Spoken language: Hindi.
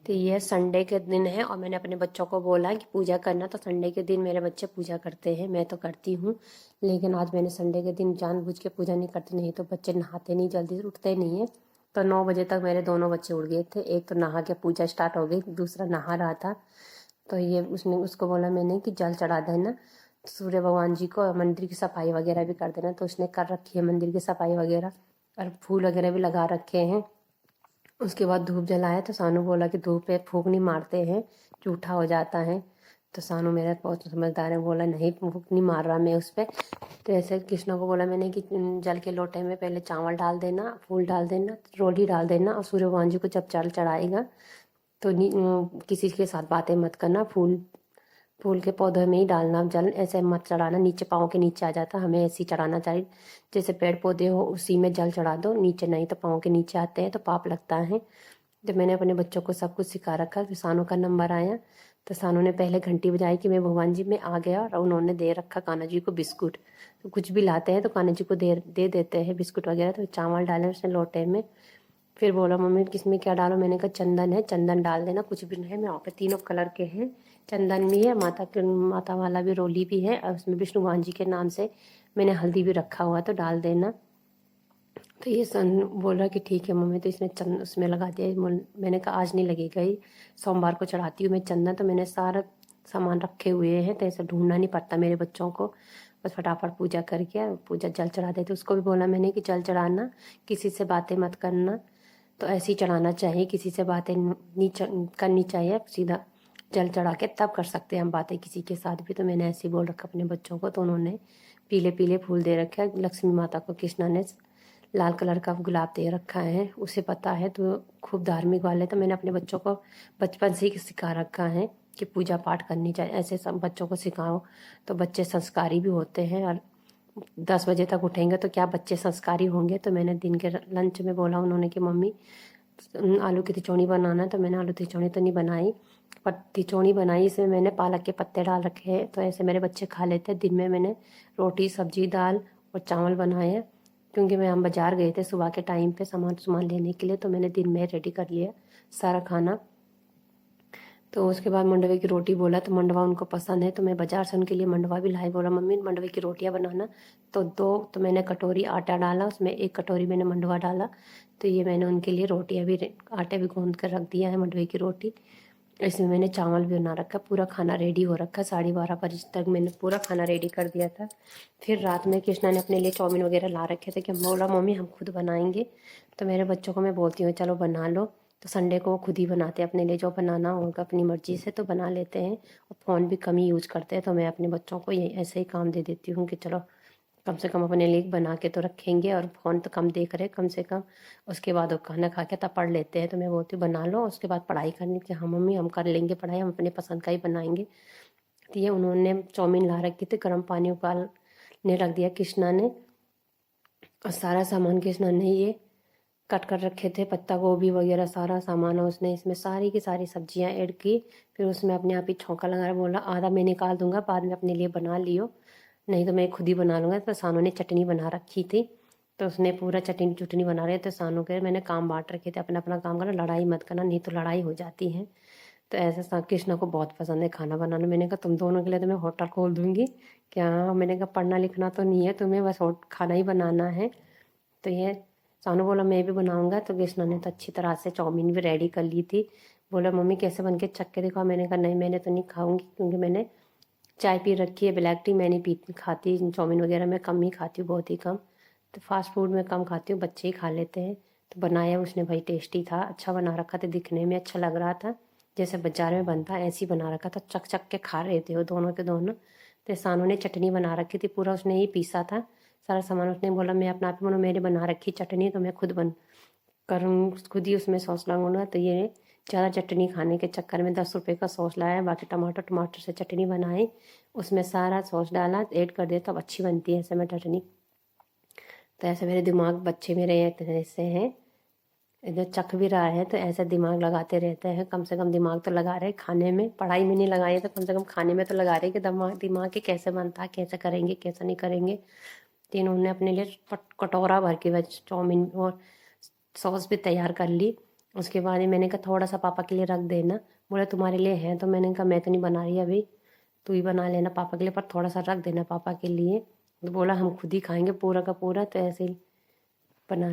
तो ये संडे के दिन है और मैंने अपने बच्चों को बोला कि पूजा करना, तो संडे के दिन मेरे बच्चे पूजा करते हैं, मैं तो करती हूँ। लेकिन आज मैंने संडे के दिन जानबूझ के पूजा नहीं करती, नहीं तो बच्चे नहाते नहीं, जल्दी से उठते नहीं है। तो 9 बजे तक मेरे दोनों बच्चे उठ गए थे। एक तो नहा के पूजा स्टार्ट हो गई, दूसरा नहा रहा था। तो ये उसको बोला मैंने कि जल चढ़ा देना सूर्य भगवान जी को, मंदिर की सफाई वगैरह भी कर देना। तो उसने कर रखी है मंदिर की सफाई वगैरह, और फूल वगैरह भी लगा रखे हैं। उसके बाद धूप जलाया तो सानू बोला कि धूप पे फूंक नहीं मारते हैं, जूठा हो जाता है। तो सानू मेरा बहुत समझदार है, बोला नहीं फूंक नहीं मार रहा मैं उस पर। तो ऐसे कृष्णा को बोला मैंने कि जल के लोटे में पहले चावल डाल देना, फूल डाल देना, रोली डाल देना, और सूर्य भगवान जी को जब जल चढ़ाएगा तो किसी के साथ बातें मत करना, फूल फूल के पौधे में ही डालना जल, ऐसे मत चढ़ाना, नीचे पाँव के नीचे आ जाता, हमें ऐसे ही चढ़ाना चाहिए। जैसे पेड़ पौधे हो उसी में जल चढ़ा दो, नीचे नहीं तो पाँव के नीचे आते हैं तो पाप लगता है। तो मैंने अपने बच्चों को सब कुछ सिखा रखा। फिर सानू का नंबर आया तो सानू ने पहले घंटी बजाई कि मैं भगवान जी में आ गया, और उन्होंने दे रखा कान्हा जी को बिस्कुट। तो कुछ भी लाते हैं तो कान्हा जी को दे देते हैं बिस्कुट वगैरह। तो चावल डाले उसने लोटे में। फिर बोला मम्मी किसमें क्या डालो, मैंने कहा चंदन है, चंदन डाल देना, कुछ भी नहीं है। मैं वहाँ पे तीनों कलर के हैं, चंदन भी है, माता वाला भी रोली भी है, और उसमें विष्णु भगवान जी के नाम से मैंने हल्दी भी रखा हुआ, तो डाल देना। तो ये सन बोल रहा कि ठीक है मम्मी। तो इसने चंद उसमें लगा दिया। मैंने कहा आज नहीं लगेगा, ही सोमवार को चढ़ाती हूँ मैं चंदन। तो मैंने सारा सामान रखे हुए हैं, तो ऐसे ढूंढना नहीं पड़ता मेरे बच्चों को, बस फटाफट पूजा करके पूजा जल चढ़ा देते। उसको भी बोला मैंने कि जल चढ़ाना, किसी से बातें मत करना, तो ऐसे ही चढ़ाना चाहिए, किसी से बातें नहीं करनी चाहिए, सीधा जल चढ़ा के तब कर सकते हैं हम बातें किसी के साथ भी। तो मैंने ऐसे ही बोल रखा अपने बच्चों को। तो उन्होंने पीले पीले फूल दे रखे हैं। लक्ष्मी माता को कृष्णा ने लाल कलर का गुलाब दे रखा है, उसे पता है, तो खूब धार्मिक वाले। तो मैंने अपने बच्चों को बचपन से ही सिखा रखा है कि पूजा पाठ करनी चाहिए, ऐसे सब बच्चों को सिखाओ तो बच्चे संस्कारी भी होते हैं। और 10 बजे तक उठेंगे तो क्या बच्चे संस्कारी होंगे। तो मैंने दिन के लंच में बोला उन्होंने कि मम्मी आलू की तिचौड़ी बनाना है। तो मैंने आलू तिचौड़ी तो नहीं बनाई, पर तिचौड़ी बनाई, इसमें मैंने पालक के पत्ते डाल रखे हैं, तो ऐसे मेरे बच्चे खा लेते हैं। दिन में मैंने रोटी सब्जी दाल और चावल बनाए हैं, क्योंकि हम बाजार गए थे सुबह के टाइम पे सामान लेने के लिए। तो मैंने दिन में रेडी कर लिया सारा खाना। तो उसके बाद मंडवे की रोटी बोला, तो मंडवा उनको पसंद है, तो मैं बाजार से उनके लिए मंडवा भी लाई। बोला मम्मी मंडवे की रोटियां बनाना, तो तो मैंने कटोरी आटा डाला, उसमें एक कटोरी मैंने मंडवा डाला। तो ये मैंने उनके लिए रोटियां भी आटे भी गूंद कर रख दिया है, मंडवे की रोटी। इसमें मैंने चावल भी बना रखा, पूरा खाना रेडी हो रखा। 12:30 बजे तक मैंने पूरा खाना रेडी कर दिया था। फिर रात में कृष्णा ने अपने लिए चाउमीन वगैरह ला रखे थे, कि बोला मम्मी हम खुद बनाएंगे। तो मेरे बच्चों को मैं बोलती हूँ चलो बना लो। तो संडे को वो खुद ही बनाते हैं, अपने लिए जो बनाना होगा अपनी मर्जी से तो बना लेते हैं, और फ़ोन भी कम ही यूज करते हैं। तो मैं अपने बच्चों को ये ऐसे ही काम दे देती हूँ कि चलो कम से कम अपने लिए बना के तो रखेंगे, और फ़ोन तो कम देख रहे कम से कम। उसके बाद वो खाना खा के तब पढ़ लेते हैं। तो मैं बोलती हूँ बना लो, उसके बाद पढ़ाई करनी कि हाँ मम्मी हम कर लेंगे पढ़ाई, हम अपने पसंद का ही बनाएंगे। तो ये उन्होंने चाउमीन ला रखी थी, गर्म पानी उबालने रख दिया कृष्णा ने, और सारा सामान कृष्णा ने ये कट कर रखे थे, पत्ता गोभी वगैरह सारा सामान, और उसने इसमें सारी की सारी सब्जियां ऐड की। फिर उसमें अपने आप ही छौंका लगा बोला आधा मैं निकाल दूंगा, बाद में अपने लिए बना लियो, नहीं तो मैं खुद ही बना लूँगा। तो सानू ने चटनी बना रखी थी, तो उसने पूरा चटनी चुटनी बना रहे थे। सानू के मैंने काम बांट रखे थे, अपना अपना काम करना, लड़ाई मत करना नहीं तो लड़ाई हो जाती है। तो ऐसे कृष्णा को बहुत पसंद है खाना बनाना। मैंने कहा तुम दोनों के लिए तो मैं होटल खोल दूंगी क्या। मैंने कहा पढ़ना लिखना तो नहीं है तुम्हें, बस खाना ही बनाना है। तो ये सानू बोला मैं भी बनाऊंगा। तो कृष्णा ने तो अच्छी तरह से चाउमीन भी रेडी कर ली थी। बोला मम्मी कैसे बन के चख के दिखाओ। मैंने कहा नहीं मैंने तो नहीं खाऊंगी, क्योंकि मैंने चाय पी रखी है, ब्लैक टी मैं नहीं पी खाती, चाउमीन वगैरह मैं कम ही खाती हूँ, बहुत ही कम। तो फास्ट फूड में कम खाती हूँ, बच्चे ही खा लेते हैं। तो बनाया उसने भाई टेस्टी था, अच्छा बना रखा था, दिखने में अच्छा लग रहा था, जैसे बाजार में बनता है ऐसे ही बना रखा था। चक चक के खा रहे थे वो दोनों के दोनों। तो सानू ने चटनी बना रखी थी, पूरा उसने ही पीसा था सारा सामान। उसने बोला मैं अपना आप ही बोला मेरे बना रखी चटनी तो मैं खुद बन करूँ, खुद ही उसमें सॉस लगाऊंगा। तो ये ज़्यादा चटनी खाने के चक्कर में 10 रुपये का सॉस लाया, बाकी टमाटर से चटनी बनाई, उसमें सारा सॉस डाला ऐड कर दिया, तब अच्छी बनती है ऐसे में चटनी। तो ऐसे मेरे दिमाग बच्चे मेरे ऐसे हैं, इधर चख भी रहा है तो ऐसा दिमाग लगाते रहते हैं। कम से कम दिमाग तो लगा रहे खाने में, पढ़ाई में नहीं लगाए तो कम से कम खाने में तो लगा रहे कि दिमाग के कैसे बनता है, कैसे करेंगे कैसे नहीं करेंगे। तो इन्होंने अपने लिए कटोरा भर के वेज चाउमीन और सॉस भी तैयार कर ली, उसके बाद ही मैंने कहा थोड़ा सा पापा के लिए रख देना। बोला तुम्हारे लिए है, तो मैंने कहा मैं तो नहीं बना रही अभी, तू ही बना लेना पापा के लिए, पर थोड़ा सा रख देना पापा के लिए। तो बोला हम खुद ही खाएंगे पूरा का पूरा, तो ऐसे ही बनाना।